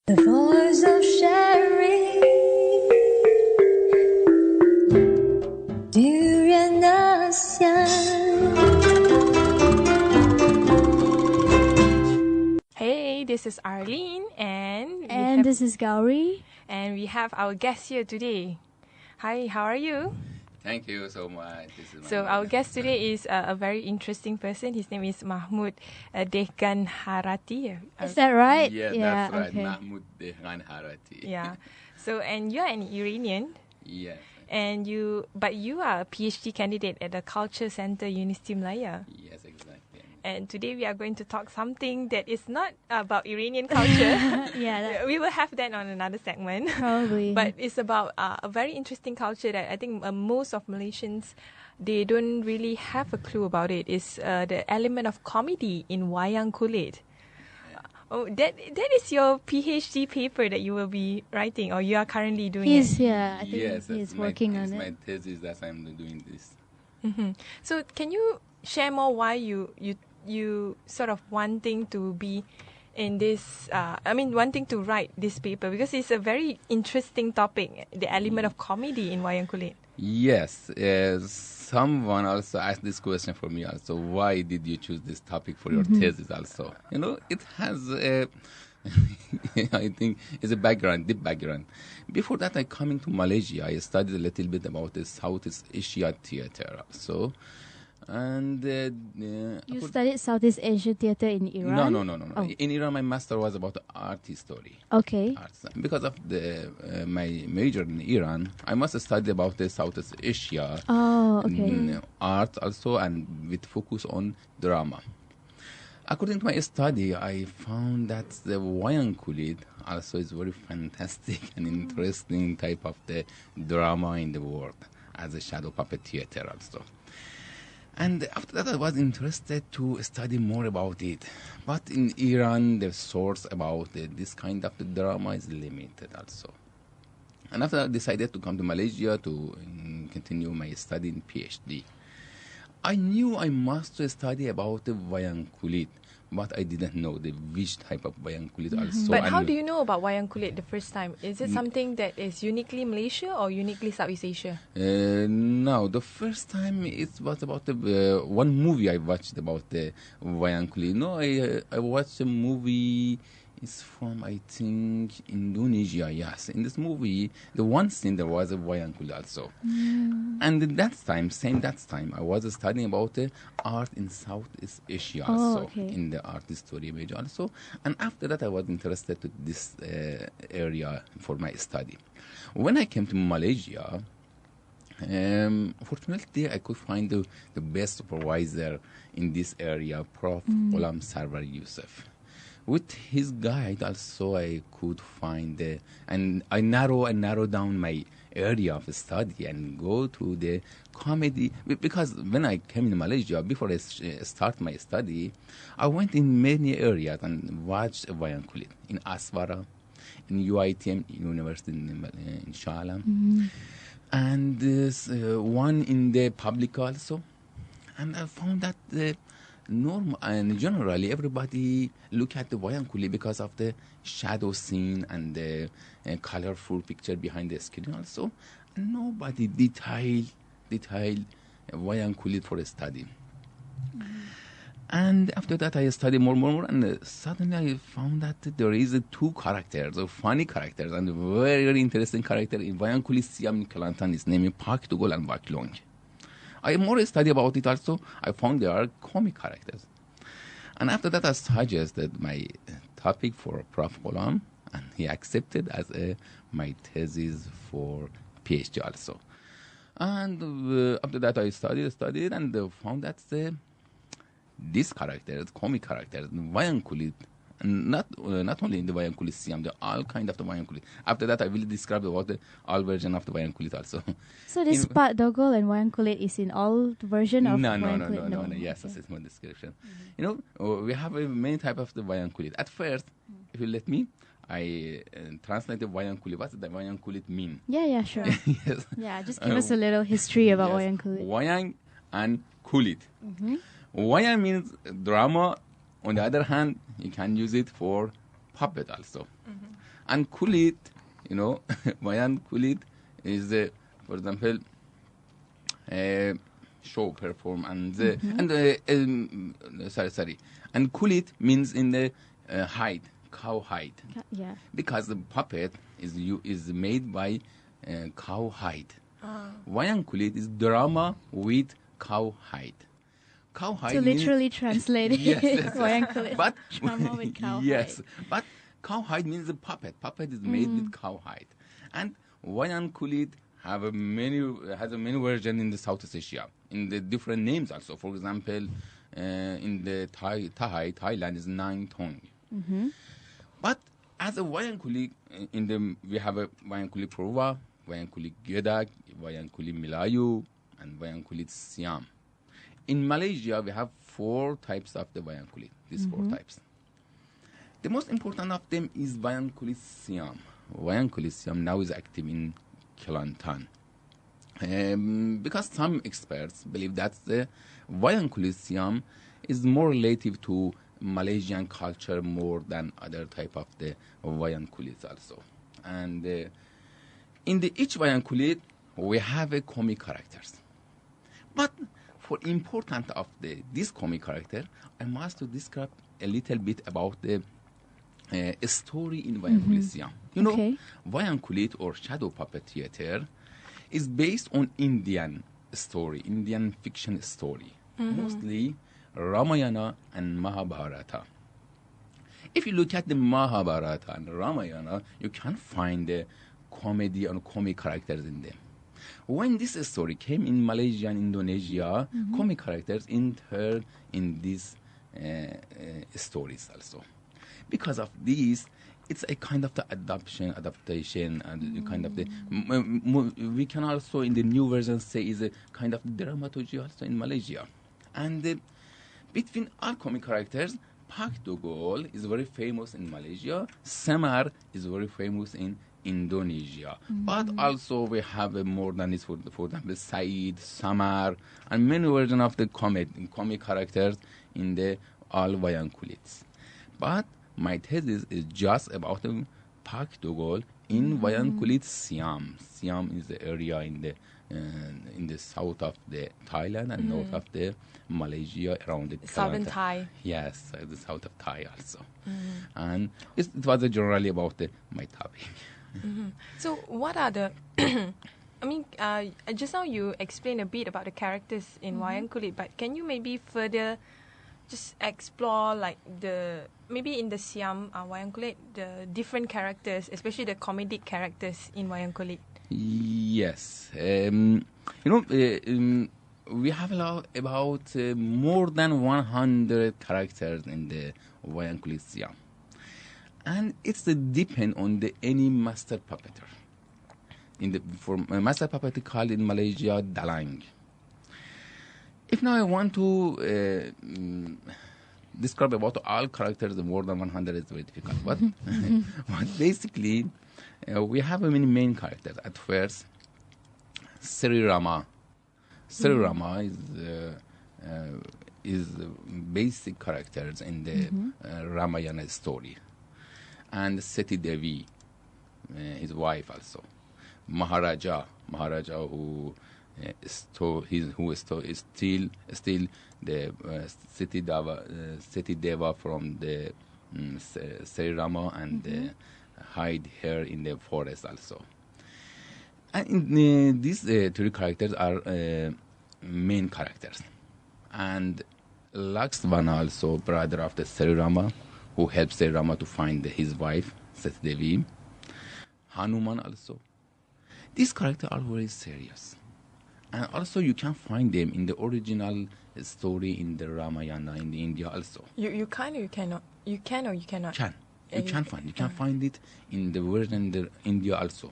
The voice of sharing, Durian ASEAN. Hey, this is Arlene And this is Gowri. and we have our guest here today. Hi, how are you? Thank you so much. This is So our guest today is a very interesting person. His name is Mahmoud Dehghanharati. Is that right? Yeah, that's right. Okay. Mahmoud Dehghanharati. Yeah. So and you are an Iranian, Yes. and you are a PhD candidate at the Culture Center Universiti Malaya. Yes, exactly. And today we are going to talk something that is not about Iranian culture. Yeah, We will have that on another segment. probably. But it's about a very interesting culture that I think most of Malaysians, they don't really have a clue about it. Is the element of comedy in Wayang Kulit. Oh, that is your PhD paper that you will be writing, or you are currently doing He's it. yeah, I think Yes, he's that's working on it's it. my thesis that I'm doing this. So can you share more why you sort of wanting to be in this? Wanting to write this paper because it's a very interesting topic, the element of comedy in Wayang Kulit. Yes, someone also asked this question for me also. Why did you choose this topic for your thesis also? You know, it has a, I think, it's a background, deep background. Before that, I coming to Malaysia, I studied a little bit about the Southeast Asia theater also. And You studied Southeast Asia theater in Iran? No. Oh. In Iran, my master was about art history. Okay. Arts. Because of the my major in Iran, I must study about the Southeast Asia Oh, okay. art also, and with focus on drama. According to my study, I found that the Wayang Kulit also is very fantastic and interesting type of the drama in the world as a shadow puppet theater also. And after that, I was interested to study more about it. But in Iran, the source about this kind of the drama is limited also. And after that, I decided to come to Malaysia to continue my study in PhD. I knew I must study about the Wayang Kulit, but I didn't know which type of Wayang Kulit also. But how And do you know about Wayang Kulit the first time? Is it something that is uniquely Malaysia or uniquely Southeast Asia? No, the first time it was about the one movie I watched about the Wayang Kulit. No, I watched a movie. It's from, I think, Indonesia. Yes, in this movie, the one scene there was a Wayang Kulit also. And that time, I was studying about art in Southeast Asia also, okay. in the art history major also. And after that, I was interested to this area for my study. When I came to Malaysia, fortunately, I could find the best supervisor in this area, Prof. Ghulam Sarwar Yusuf. With his guide, also I could find and I narrow down my area of study and go to the comedy. Because when I came in Malaysia, before I start my study, I went in many areas and watched Wayang Kulit in Aswara, in UITM University in Shah and this one in the public also. And I found that normal and generally everybody look at the Wayang Kulit because of the shadow scene and the colorful picture behind the screen also. And nobody detail Wayang Kulit for a study. And after that, I studied more, and suddenly I found that there is two characters, funny characters, and very interesting character in Wayang Kulit Siam Kelantan is named Pak Tugol and Wak Long. I more study about it also. I found there are comic characters. And after that, I suggested my topic for Prof. Ghulam, and he accepted as my thesis for PhD also. And after that, I studied, and found that these characters, comic characters, Wayang Kulit, and not only in the Wayang Kulit Siam, there are all kind of the Wayang Kulit. After that, I will describe about the all version of the Wayang Kulit also. So this Pak Dogol and Wayang Kulit is in all version of Wayang Kulit? No. Yes, that's my description. You know, we have many type of the Wayang Kulit. At first, if you let me, I translated Wayang Kulit. What does the Wayang Kulit mean? Yeah, sure. Yes. Yeah, just give us a little history about Yes. Wayang Kulit. Wayang and Kulit. Wayang means drama. On the other hand, you can use it for puppet also. And kulit, Wayang Kulit is, for example, show perform and and kulit means in the hide, cow hide. Yeah. Because the puppet is made by cow hide. Wayang Kulit is drama with cow hide. Cow hide To means, literally translate it, yes, Wayang Kulit. but Drama with cow yes, hide. but cow hide means the puppet. Puppet is made with cow hide, and Wayang Kulit has a many version in the Southeast Asia in the different names also. For example, in the Thailand is 9 tongue. But as a Wayang Kulit, we have a Wayang Kulit Purwa, Wayang Kulit Gedak, Wayang Kulit Melayu, and Wayang Kulit Siam. In Malaysia, we have 4 types of the Wayang Kulit. These 4 types. The most important of them is Wayang Kulit Siam. Wayang Kulit Siam now is active in Kelantan. Because some experts believe that the Wayang Kulit Siam is more relative to Malaysian culture more than other type of the Wayang Kulit also. And in each Wayang Kulit, we have a comic characters. But for important of this comic character, I must to describe a little bit about the story in Wayang Kulit Siam. Okay. Wayang Kulit or shadow puppet theater is based on Indian story, Indian fiction story, mostly Ramayana and Mahabharata. If you look at the Mahabharata and Ramayana, you can find the comedy and comic characters in them. When this story came in Malaysia and Indonesia, comic characters entered in these stories also. Because of this, it's a kind of the adaptation, and kind of the. We can also in the new version say is a kind of dramaturgy also in Malaysia, and between all comic characters, Pak Dogol is very famous in Malaysia. Semar is very famous in Indonesia. But also we have more than this, for example, Said, Samar, and many versions of the comic characters in the all Wayang Kulits. But my thesis is just about the Pak Dogol in Wayang Kulit Siam. Siam is the area in the south of the Thailand and north of the Malaysia around the Southern Kelantan. Thai. Yes, the south of Thai also. And it was generally about my topic. So what are the I mean, just now you explained a bit about the characters in Wayang Kulit, but can you maybe further just explore like maybe in the Siam Wayang Kulit, the different characters, especially the comedic characters in Wayang Kulit? Yes. We have about more than 100 characters in the Wayang Kulit Siam. And it's depend on any master puppeteer. For master puppeteer called in Malaysia Dalang. If now I want to describe about all characters, more than 100 is very difficult. But basically, we have many main characters. At first, Sri Rama. Sri Rama is basic characters in the Ramayana story. And Seti Devi, his wife also. Maharaja who is still the Seti Deva from the Sri Rama and hide her in the forest also. And these 3 characters are main characters. And Lakshmana also, brother of the Sri Rama, who helps Sri Rama to find his wife, Seti Devi. Hanuman also. These characters are very serious. And also you can find them in the original story in the Ramayana in the India also. You can or you cannot? You can or you cannot? You can find it in the version in the India also.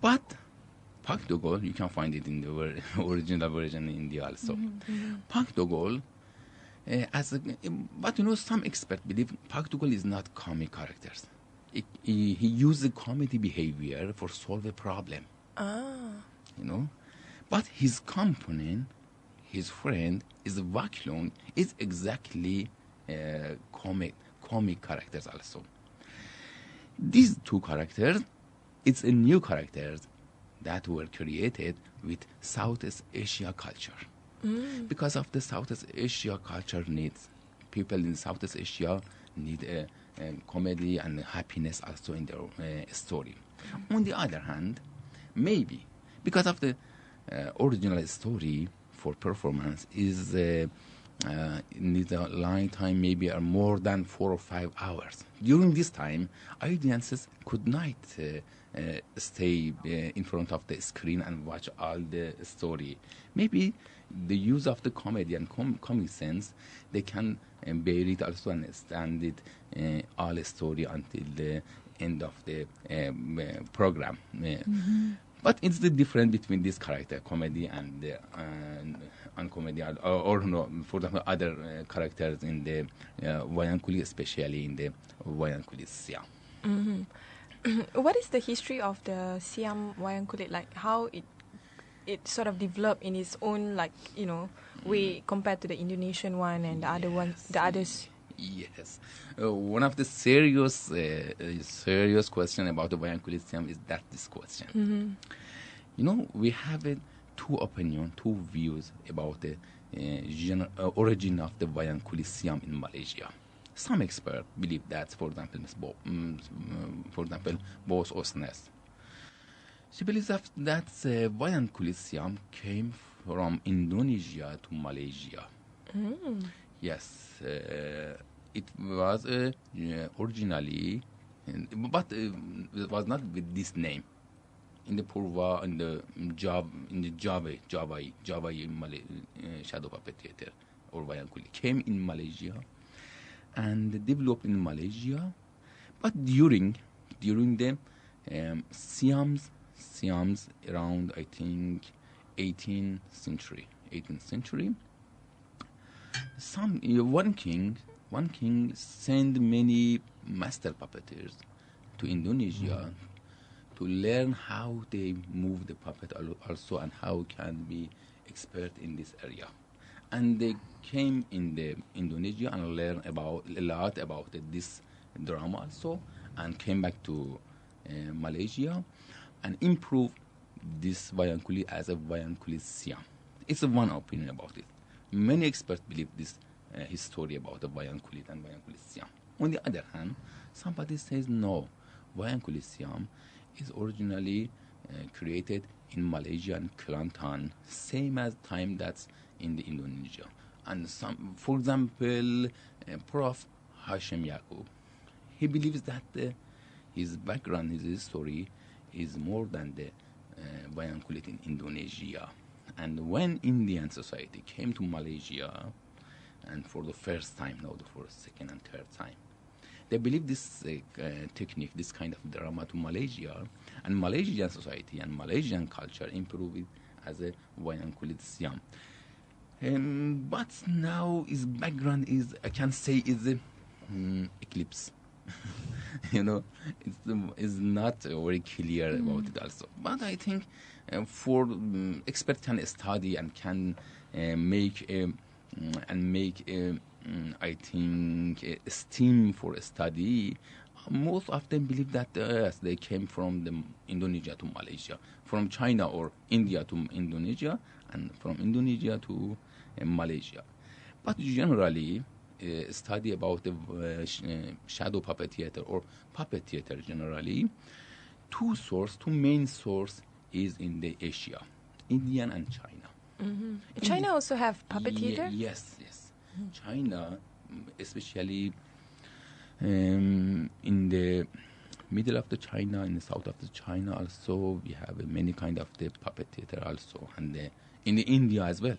But Pak Dogol, you can find it in the original version in India also. Pak Dogol, but some experts believe Pak Dogol is not comic characters. He uses comedy behavior for solve a problem. But his component, his friend, is Vaklon, is exactly comic characters also. these two characters, it's a new characters that were created with Southeast Asia culture. Because of the Southeast Asia culture needs, people in Southeast Asia need a comedy and happiness also in their story. On the other hand, maybe because of the original story for performance is needs a long time, maybe more than 4 or 5 hours. During this time, audiences could not stay in front of the screen and watch all the story. Maybe the use of the comedy and comic sense, they can bear it also and stand it all the story until the end of the program. But it's the difference between this character, comedy and comedy, or no, for example, other characters in the Wayang Kulit, especially in the Wayang Kulit Siam. What is the history of the Siam Wayang Kulit, like how it sort of developed in its own, like, you know, way compared to the Indonesian one and the other ones, the others? Yes, one of the serious question about the Wayang Kulit Siam is that this question. You know, we have two opinions, two views about the origin of the Wayang Kulit Siam in Malaysia. Some experts believe that, for example, Bos Osnes. She believes that Wayang Kulit Siam came from Indonesia to Malaysia. Yes, it was originally, but it was not with this name. In the Purva, in the Java shadow puppet theater or Wayang Kulit came in Malaysia and developed in Malaysia. But during the Siams around, I think, 18th century, one king sent many master puppeteers to Indonesia to learn how they move the puppet also and how can be expert in this area. And they came in the Indonesia and learned a lot about this drama also, and came back to Malaysia and improved this Wayang Kulit as a Wayang Kulit Siam. It's one opinion about it. Many experts believe this his story about the Wayang Kulit and Wayang Kulit Siam. On the other hand, somebody says no, Wayang Kulit Siam is originally created in Malaysia and Kelantan, same as time that's in the Indonesia. And some, for example, Prof. Hashim Yaqub, he believes that his background, his story, is more than the Wayang Kulit in Indonesia. And when Indian society came to Malaysia, and for the first time, now for the second and third time, they believe this technique, this kind of drama to Malaysia, and Malaysian society and Malaysian culture improved it as a Wayang Kulit Siam. But now his background is, I can say, is a eclipse. You know, it's not very clear about it also. But I think for expert can study and can make I think esteem for study. Most of them believe that yes, they came from the Indonesia to Malaysia, from China or India to Indonesia, and from Indonesia to Malaysia. But generally, study about the shadow puppet theater or puppet theater generally, two main source is in the Asia, India and China. China also have puppet theater? Yes. China, especially in the middle of the China, in the south of the China also, we have many kind of the puppet theater also, and in the India as well.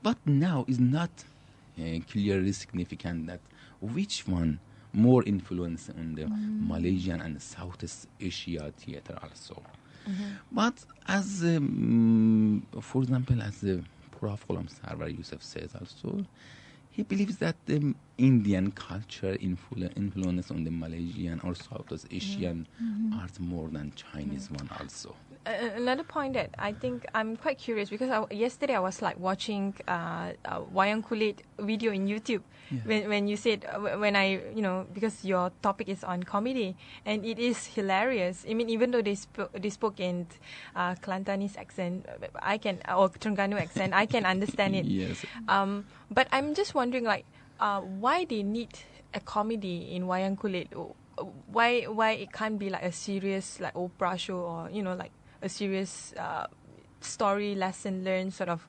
But now is not clearly significant that which one more influence on the Malaysian and Southeast Asia theater also. But as, for example, as the Prof. Sarwar Yusuf says also, he believes that the Indian culture influence on the Malaysian or Southeast Asian art more than Chinese one also. Another point that I think I'm quite curious because yesterday I was like watching Wayang Kulit video in YouTube when you said when I because your topic is on comedy and it is hilarious. I mean, even though they spoke in Kelantanese accent, or Terengganu accent, I can understand it. Yes. But I'm just wondering why they need a comedy in Wayang Kulit. Why it can't be like a serious like opera show or like a serious story lesson learned sort of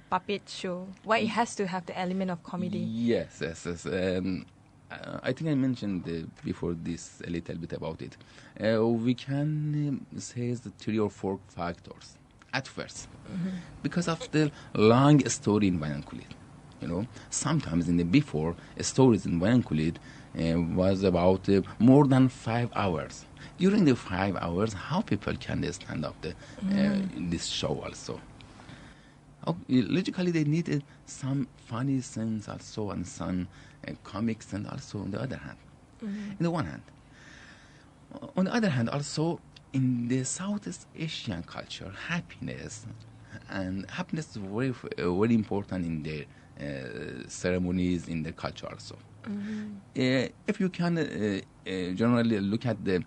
puppet show? Why it has to have the element of comedy? Yes. I think I mentioned before this a little bit about it. We can say the 3 or 4 factors at first. Because of the long story in Wayang Kulit. Sometimes in the before, stories in Wayang Kulit was about more than 5 hours. During the 5 hours, how people can stand up this show also? Logically, they needed some funny scenes also and some comic scenes also on the other hand. In the one hand. On the other hand, also, in the Southeast Asian culture, happiness is very, very important in their ceremonies, in their culture also. If you can generally look at the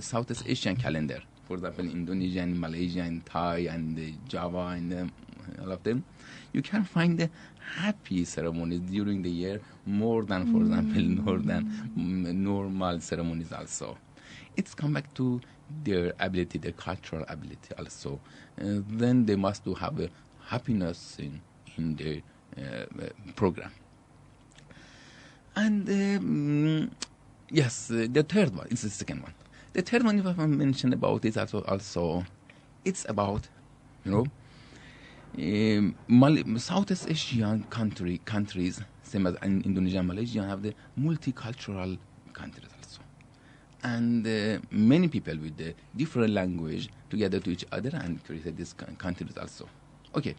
Southeast Asian calendar, for example, Indonesian, Malaysian, Thai, and Java, and all of them, you can find the happy ceremonies during the year more than, for example, more than normal ceremonies also. It's come back to their ability, their cultural ability also. Then they must do have a happiness in their program. And yes, the third one is the second one. The third one, if I mentioned about it also, it's about, Southeast Asian countries, same as Indonesia and Malaysia, have the multicultural countries also. And many people with the different language together to each other and created these countries also. Okay.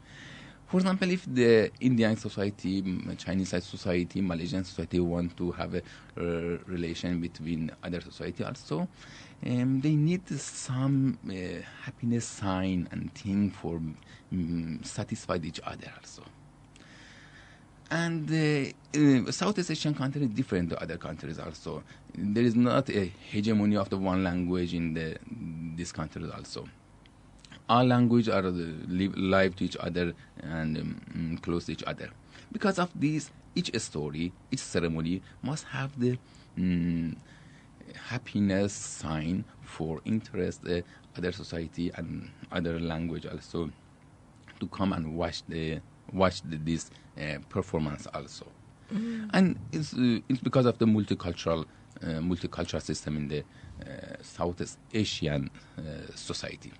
For example, if the Indian society, Chinese society, Malaysian society want to have a relation between other society also, they need some happiness sign and thing for satisfy each other also. And Southeast Asian country is different to other countries also. There is not a hegemony of the one language in these countries also. All languages are live to each other and close to each other. Because of this, each story, each ceremony must have the happiness sign for interest other society and other language also to come and watch this performance also. And it's because of the multicultural system in the Southeast Asian society.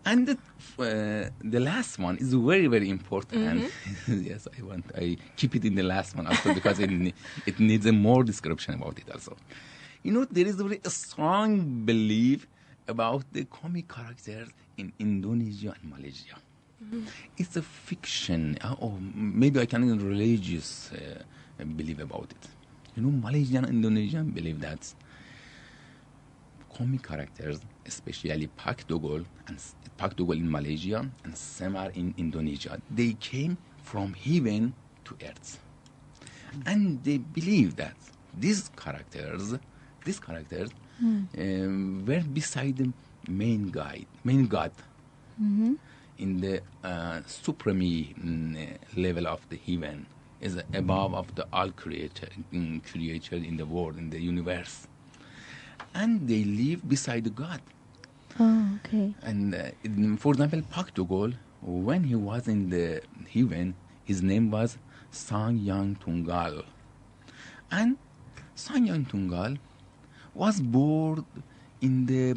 And the last one is very, very important. Yes, I keep it in the last one also because it needs a more description about it also. There is a very strong belief about the comic characters in Indonesia and Malaysia. It's a fiction, or maybe I can religious believe about it. Malaysian and Indonesian believe that comic characters, especially Pak Dogol in Malaysia and Semar in Indonesia, they came from heaven to earth. And they believe that these characters were beside the main god in the supreme level of the heaven, is above of the all creature in the world, in the universe. And they live beside the God. Oh, okay. And for example, Pak Dogol, when he was in the heaven, his name was Sang Yang Tunggal. And Sang Yang Tunggal was buried in the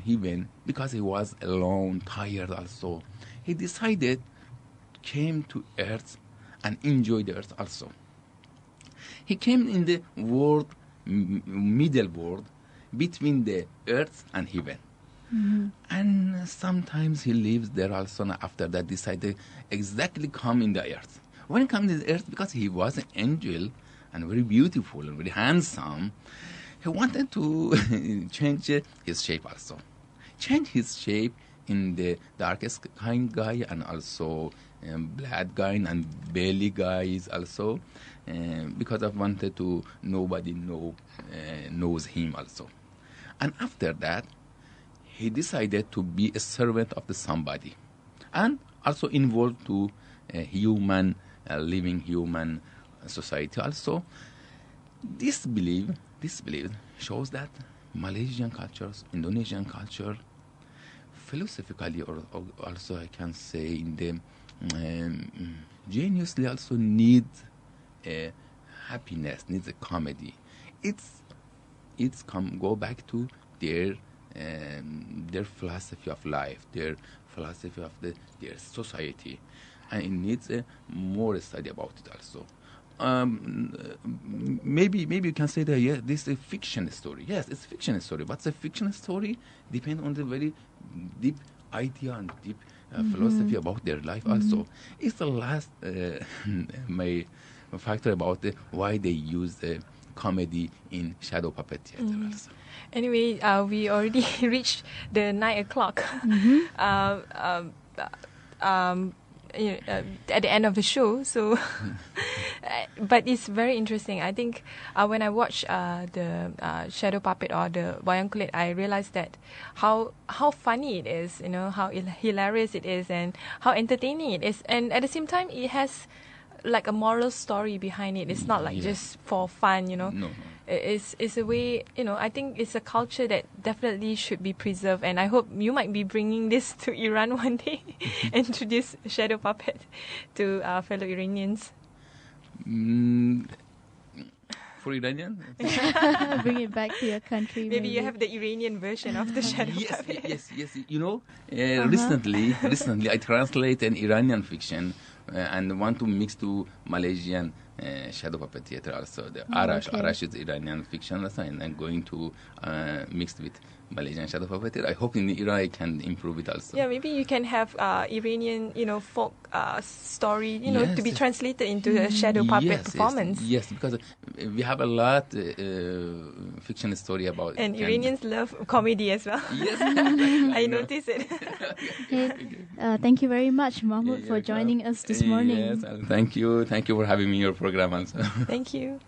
heaven because he was alone, tired also. He decided, came to earth and enjoyed the earth also. He came in the world, middle world, between the earth and heaven. And sometimes he lives there also, and after that decided exactly come in the earth. When he comes in the earth, because he was an angel and very beautiful and very handsome, he wanted to change his shape also. change his shape in the darkest kind guy and also black guy and belly guys also, because I wanted to nobody knows him also. And after that, he decided to be a servant of the somebody, and also involved to human, living human society also. This belief shows that Malaysian cultures, Indonesian culture, philosophically or also I can say in the geniusly also needs a happiness, needs a comedy. It's go back to their philosophy of life, their philosophy of their society, and it needs more study about it also. Maybe you can say that this is a fiction story. Yes, it's a fiction story, but the fiction story depends on the very deep idea and deep philosophy about their life also. It's the last my factor about why they use the comedy in shadow puppet theater also. Anyway, we already reached the 9 o'clock. At the end of the show, so but it's very interesting. I think when I watch the shadow puppet or the Wayang Kulit, I realized that how funny it is, how hilarious it is, and how entertaining it is, and at the same time it has like a moral story behind it. It's not like just for fun, No. It's a way, I think it's a culture that definitely should be preserved, and I hope you might be bringing this to Iran one day, introduce shadow puppet to fellow Iranians. For Iranian? Bring it back to your country. Maybe you have the Iranian version of the shadow puppet. Yes. Recently I translate an Iranian fiction and want to mix to Malaysian shadow puppet theater also. The Arash is Iranian fiction also, and I'm going to mix with Malaysian shadow puppet theater. I hope in Iran I can improve it also. Yeah, maybe you can have Iranian, folk story, to be translated into a shadow puppet performance. Yes, because we have a lot fiction story about. And Iranians love comedy as well. Yes, I notice it. Okay. Thank you very much, Mahmoud, for joining us this morning. Yes, thank you for having me in your program also. Thank you.